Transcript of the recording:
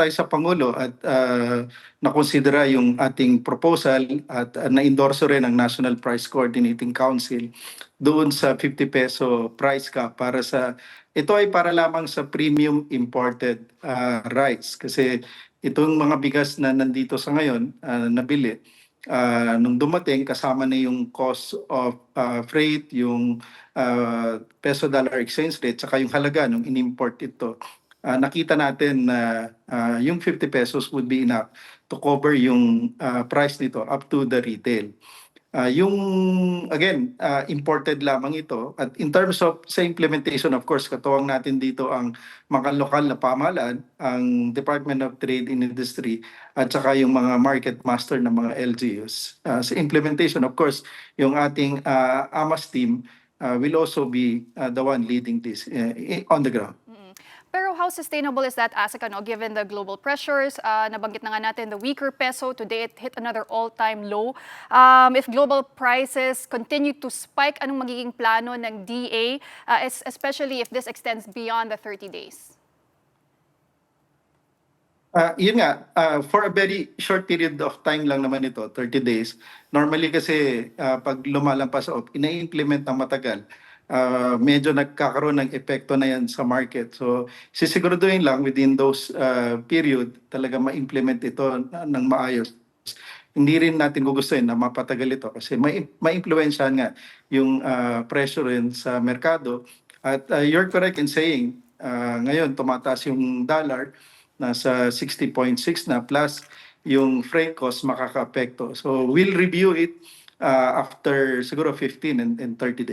tayo sa Pangulo at nakonsidera yung ating proposal at na-endorso rin ng National Price Coordinating Council doon sa 50 peso price cap para sa ito ay para lamang sa premium imported rice kasi itong mga bigas na nandito sa ngayon nabili nung dumating kasama na yung cost of freight, yung peso dollar exchange rate saka yung halaga nung in-import ito. Nakita natin na yung 50 pesos would be enough to cover yung price nito up to the retail. Yung again, imported lamang ito at in terms of sa implementation, of course, katuwang natin dito ang mga lokal na pamahalaan, ang Department of Trade and Industry at saka yung mga market master ng mga LGUs. Sa implementation, of course, yung ating AMAS team will also be the one leading this on the ground. Pero how sustainable is that, Asika, no? Given the global pressures, nabanggit na nga natin the weaker peso, today it hit another all-time low. If global prices continue to spike, anong magiging plano ng DA, especially if this extends beyond the 30 days? Yun nga, for a very short period of time lang naman ito, 30 days. Normally kasi pag lumalampas off, ina-implement ng matagal. Medyo nagkakaroon ng epekto na yan sa market. So sisiguraduhin lang within those period talaga ma-implement ito ng maayos. Hindi rin natin gugustuhin na mapatagal ito kasi ma-impluwensyahan nga yung pressure rin sa merkado. At you're correct in saying, ngayon tumataas yung dollar, nasa 60.6 na plus yung freight cost makaka-apekto. So we'll review it after siguro 15 and 30 days.